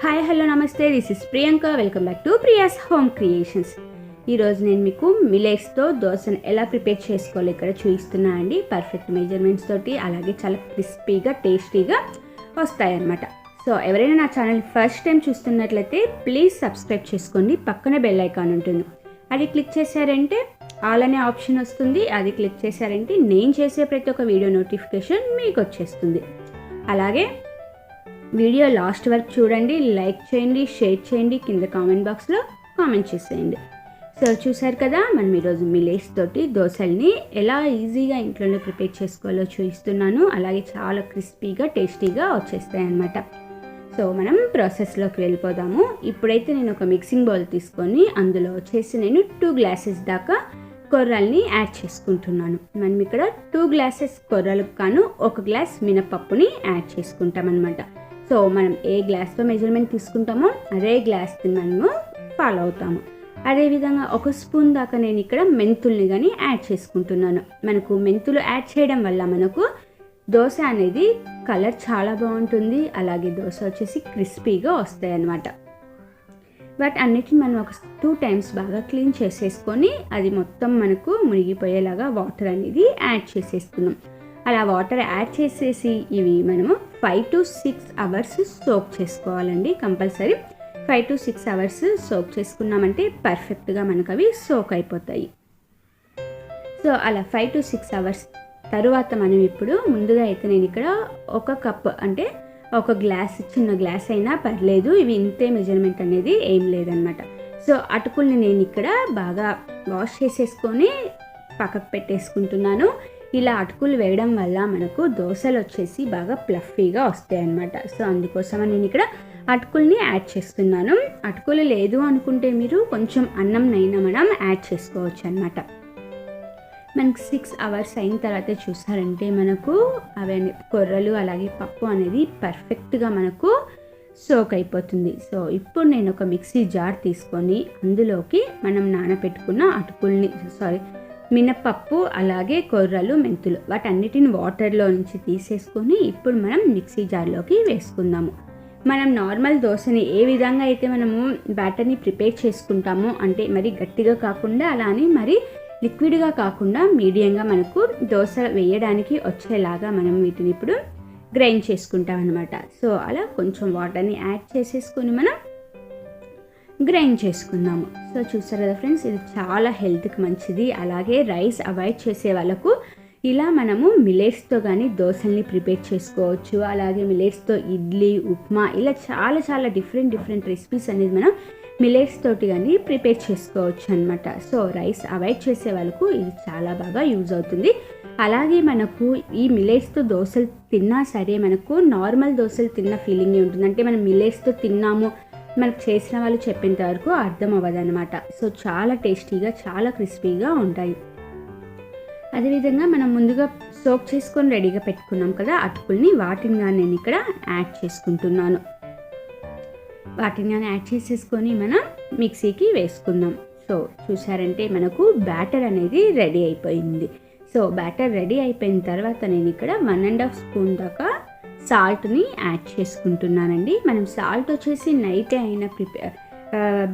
Hi hello నమస్తే, this is Priyanka. Welcome back to Priya's home creations. ఈరోజు నేను మీకు మిలెట్స్తో దోశను ఎలా ప్రిపేర్ చేసుకోవాలి ఇక్కడ చూపిస్తున్నా అండి. పర్ఫెక్ట్ మెజర్మెంట్స్ తోటి, అలాగే చాలా క్రిస్పీగా టేస్టీగా వస్తాయన్నమాట. సో ఎవరైనా నా ఛానల్ ఫస్ట్ టైం చూస్తున్నట్లయితే ప్లీజ్ సబ్స్క్రైబ్ చేసుకోండి. పక్కన బెల్ ఐకాన్ ఉంటుంది, అది క్లిక్ చేశారంటే ఆల్ అనే ఆప్షన్ వస్తుంది. అది క్లిక్ చేశారంటే నేను చేసే ప్రతి ఒక్క వీడియో నోటిఫికేషన్ మీకు వచ్చేస్తుంది. అలాగే వీడియో లాస్ట్ వరకు చూడండి, లైక్ చేయండి, షేర్ చేయండి, కింద కామెంట్ బాక్స్లో కామెంట్ చేసేయండి. సో చూసారు కదా, మనం ఈరోజు మిలెట్స్ తోటి దోశల్ని ఎలా ఈజీగా ఇంట్లోనే ప్రిపేర్ చేసుకోవాలో చూపిస్తున్నాను. అలాగే చాలా క్రిస్పీగా టేస్టీగా వచ్చేస్తాయి అన్నమాట. సో మనం ప్రాసెస్లోకి వెళ్ళిపోదాము. ఇప్పుడైతే నేను ఒక మిక్సింగ్ బౌల్ తీసుకొని అందులో వచ్చేసి నేను 2 గ్లాసెస్ దాకా కొర్రల్ని యాడ్ చేసుకుంటున్నాను. మనం ఇక్కడ 2 గ్లాసెస్ కొర్రలకు కాను 1 గ్లాస్ మినపప్పుని యాడ్ చేసుకుంటాం అనమాట. సో మనం ఏ గ్లాస్తో మెజర్మెంట్ తీసుకుంటామో అదే గ్లాస్ మనము ఫాలో అవుతాము. అదేవిధంగా 1 స్పూన్ దాకా నేను ఇక్కడ మెంతుల్ని కానీ యాడ్ చేసుకుంటున్నాను. మనకు మెంతులు యాడ్ చేయడం వల్ల మనకు దోశ అనేది కలర్ చాలా బాగుంటుంది. అలాగే దోశ వచ్చేసి క్రిస్పీగా వస్తాయి అన్నమాట. బట్ అన్నిటిని మనం ఒక 2 టైమ్స్ బాగా క్లీన్ చేసేసుకొని అది మొత్తం మనకు మునిగిపోయేలాగా వాటర్ అనేది యాడ్ చేసేసుకున్నాం. అలా వాటర్ యాడ్ చేసేసి ఇవి మనము 5 to 6 అవర్స్ సోక్ చేసుకోవాలండి. కంపల్సరీ 5 to 6 అవర్స్ సోక్ చేసుకున్నామంటే పర్ఫెక్ట్గా మనకు అవి సోక్ అయిపోతాయి. సో అలా 5 to 6 అవర్స్ తరువాత మనం ఇప్పుడు ముందుగా అయితే నేను ఇక్కడ 1 కప్ అంటే 1 గ్లాస్, చిన్న గ్లాస్ అయినా పర్లేదు, ఇవి ఇంతే మెజర్మెంట్ అనేది ఏం లేదనమాట. సో అటుకుల్ని నేను ఇక్కడ బాగా వాష్ చేసేసుకొని పక్కకు పెట్టేసుకుంటున్నాను. ఇలా అటుకులు వేయడం వల్ల మనకు దోశలు వచ్చేసి బాగా ప్లఫీగా వస్తాయి అన్నమాట. సో అందుకోసం నేను ఇక్కడ అటుకుల్ని యాడ్ చేస్తున్నాను. అటుకులు లేదు అనుకుంటే మీరు కొంచెం అన్నంనైనా మనం యాడ్ చేసుకోవచ్చు అన్నమాట. మనకు 6 అవర్స్ అయిన తర్వాత చూసారంటే మనకు అవన్నీ కొర్రలు అలాగే పప్పు అనేది పర్ఫెక్ట్గా మనకు సోక్ అయిపోతుంది. సో ఇప్పుడు నేను ఒక మిక్సీ జార్ తీసుకొని అందులోకి మనం నానబెట్టుకున్న అటుకుల్ని మినపప్పు అలాగే కొర్రలు మెంతులు వాటన్నిటిని వాటర్లో నుంచి తీసేసుకొని ఇప్పుడు మనం మిక్సీ జార్లోకి వేసుకుందాము. మనం నార్మల్ దోశని ఏ విధంగా అయితే మనము బ్యాటర్ని ప్రిపేర్ చేసుకుంటామో, అంటే మరి గట్టిగా కాకుండా అలానే మరి లిక్విడ్గా కాకుండా మీడియంగా మనకు దోశ వేయడానికి వచ్చేలాగా మనం వీటిని ఇప్పుడు గ్రైండ్ చేసుకుంటాం అనమాట. సో అలా కొంచెం వాటర్ని యాడ్ చేసేసుకొని మనం గ్రైండ్ చేసుకుందాము. సో చూసారు కదా ఫ్రెండ్స్, ఇది చాలా హెల్త్కి మంచిది. అలాగే రైస్ అవాయిడ్ చేసే వాళ్ళకు ఇలా మనము మిలెట్స్తో కానీ దోశల్ని ప్రిపేర్ చేసుకోవచ్చు. అలాగే మిలెట్స్తో ఇడ్లీ, ఉప్మా ఇలా చాలా చాలా డిఫరెంట్ రెసిపీస్ అనేది మనం మిలెట్స్ తోటి కానీ ప్రిపేర్ చేసుకోవచ్చు అనమాట. సో రైస్ అవాయిడ్ చేసే వాళ్ళకు ఇది చాలా బాగా యూజ్ అవుతుంది. అలాగే మనకు ఈ మిలెట్స్తో దోశలు తిన్నా సరే మనకు నార్మల్ దోశలు తిన్న ఫీలింగే ఉంటుంది. అంటే మనం మిలెట్స్తో తిన్నాము మనకు చేసిన వాళ్ళు చెప్పేంత వరకు అర్థం అవ్వదు అనమాట. సో చాలా టేస్టీగా చాలా క్రిస్పీగా ఉంటాయి. అదేవిధంగా మనం ముందుగా సోక్ చేసుకొని రెడీగా పెట్టుకున్నాం కదా అటుకుల్ని, వాటిని కానీ నేను ఇక్కడ యాడ్ చేసుకుంటున్నాను. వాటిని కానీ యాడ్ చేసేసుకొని మనం మిక్సీకి వేసుకుందాం. సో చూసారంటే మనకు బ్యాటర్ అనేది రెడీ అయిపోయింది. సో బ్యాటర్ రెడీ అయిపోయిన తర్వాత నేను ఇక్కడ 1.5 స్పూన్ దాకా సాల్ట్ని యాడ్ చేసుకుంటున్నానండి. మనం సాల్ట్ వచ్చేసి నైటే అయినా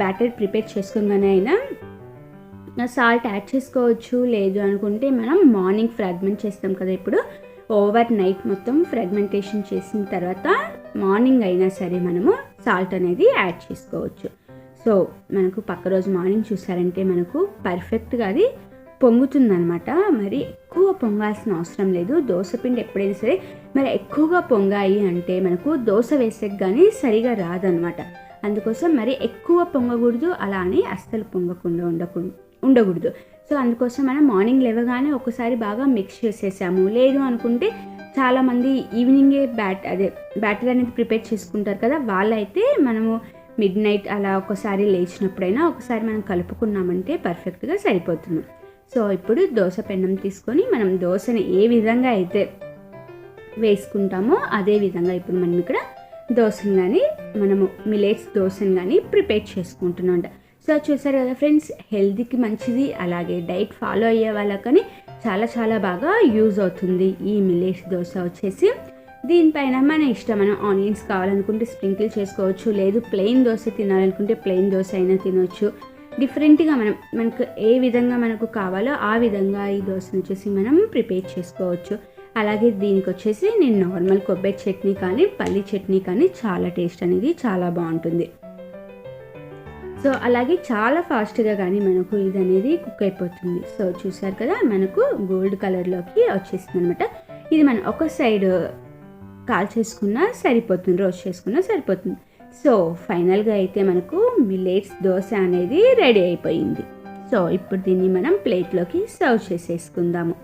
బ్యాటర్ ప్రిపేర్ చేసుకోగానే అయినా సాల్ట్ యాడ్ చేసుకోవచ్చు. లేదు అనుకుంటే మనం మార్నింగ్ ఫ్రాగ్మెంట్ చేస్తాం కదా, ఇప్పుడు ఓవర్ నైట్ మొత్తం ఫ్రాగ్మెంటేషన్ చేసిన తర్వాత మార్నింగ్ అయినా సరే మనము సాల్ట్ అనేది యాడ్ చేసుకోవచ్చు. సో మనకు పక్క రోజు మార్నింగ్ చూసారంటే మనకు పర్ఫెక్ట్గా అది పొంగుతుందనమాట. మరి ఎక్కువ పొంగాల్సిన అవసరం లేదు. దోశపిండి ఎప్పుడైనా సరే మరి ఎక్కువగా పొంగాయి అంటే మనకు దోశ వేసేకి కానీ సరిగా రాదనమాట. అందుకోసం మరి ఎక్కువ పొంగకూడదు, అలానే అస్సలు పొంగకుండా ఉండకూడదు. సో అందుకోసం మనం మార్నింగ్ లేవగానే ఒకసారి బాగా మిక్స్ చేసేసాము. లేదు అనుకుంటే చాలామంది ఈవినింగే బ్యాటర్ అనేది ప్రిపేర్ చేసుకుంటారు కదా, వాళ్ళైతే మనము మిడ్ నైట్ అలా ఒకసారి లేచినప్పుడైనా ఒకసారి మనం కలుపుకున్నామంటే పర్ఫెక్ట్గా సరిపోతుంది. సో ఇప్పుడు దోశ పెన్నం తీసుకొని మనం దోశని ఏ విధంగా అయితే వేసుకుంటామో అదే విధంగా ఇప్పుడు మనం ఇక్కడ దోశని కానీ మనము మిలెట్స్ దోశని కానీ ప్రిపేర్ చేసుకుంటున్నాం. సో చూసారు కదా ఫ్రెండ్స్, హెల్తీకి మంచిది. అలాగే డైట్ ఫాలో అయ్యే వాళ్ళకని చాలా చాలా బాగా యూజ్ అవుతుంది ఈ మిలెట్స్ దోశ వచ్చేసి. దీనిపైన మన ఇష్టం, మనం ఆనియన్స్ కావాలనుకుంటే స్ప్రింకిల్ చేసుకోవచ్చు, లేదు ప్లెయిన్ దోశ తినాలనుకుంటే ప్లెయిన్ దోశ అయినా తినవచ్చు. డిఫరెంట్గా మనకు ఏ విధంగా మనకు కావాలో ఆ విధంగా ఈ దోశను వచ్చేసి మనం ప్రిపేర్ చేసుకోవచ్చు. అలాగే దీనికి వచ్చేసి నేను నార్మల్ కొబ్బరి చట్నీ కానీ పల్లి చట్నీ కానీ చాలా టేస్ట్ అనేది చాలా బాగుంటుంది. సో అలాగే చాలా ఫాస్ట్గా కానీ మనకు ఇది అనేది కుక్ అయిపోతుంది. సో చూసారు కదా, మనకు గోల్డ్ కలర్లోకి వచ్చేసింది అనమాట. ఇది మనం ఒక సైడ్ కాల్ చేసుకున్నా సరిపోతుంది, రోస్ట్ చేసుకున్నా సరిపోతుంది. సో ఫైనల్గా అయితే మనకు మిల్లెట్స్ దోశ అనేది రెడీ అయిపోయింది. సో ఇప్పుడు దీన్ని మనం ప్లేట్లోకి సర్వ్ చేసేసుకుందాము.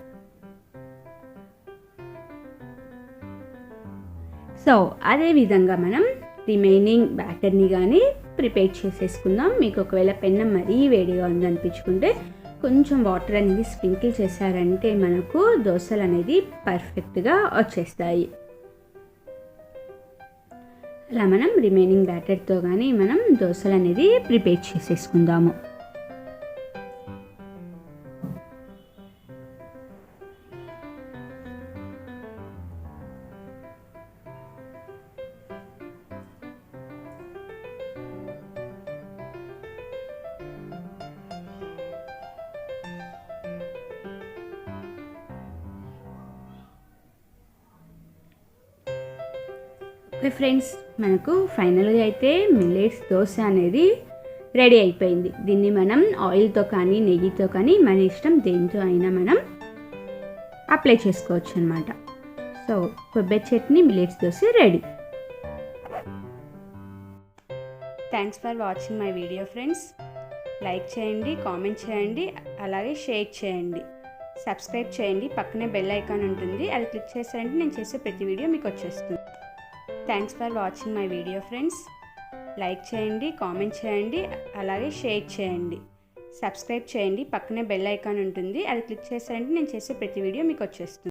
సో అదేవిధంగా మనం రిమైనింగ్ బ్యాటర్ని కానీ ప్రిపేర్ చేసేసుకుందాం. మీకు ఒకవేళ పెన్నం మరీ వేడిగా ఉందనిపించుకుంటే కొంచెం వాటర్ అనేది స్ప్రింకిల్ చేశారంటే మనకు దోశలు అనేది పర్ఫెక్ట్గా వచ్చేస్తాయి. అలా మనం రిమైనింగ్ బ్యాటర్తో కానీ మనం దోశలు అనేది ప్రిపేర్ చేసేసుకుందాము. ఓకే ఫ్రెండ్స్, మనకు ఫైనల్గా అయితే మిల్లెట్స్ దోశ అనేది రెడీ అయిపోయింది. దీన్ని మనం ఆయిల్తో కానీ నెయ్యితో కానీ మన ఇష్టం దేంతో అయినా మనం అప్లై చేసుకోవచ్చు అనమాట. సో కొబ్బరి chutney millets dosa ready. Thanks for watching my video friends. Like చేయండి, కామెంట్ చేయండి, అలాగే షేర్ చేయండి, సబ్స్క్రైబ్ చేయండి. పక్కనే బెల్ ఐకాన్ ఉంటుంది, అది క్లిక్ చేశారంటే నేను చేసే ప్రతి వీడియో మీకు వచ్చేస్తుంది. Thanks for watching my video friends. Like చేయండి, కామెంట్ చేయండి, అలాగే షేర్ చేయండి, సబ్స్క్రైబ్ చేయండి. పక్కనే బెల్ ఐకాన్ ఉంటుంది, అది క్లిక్ చేశారంటే నేను చేసే ప్రతి వీడియో మీకు వచ్చేస్తుంది.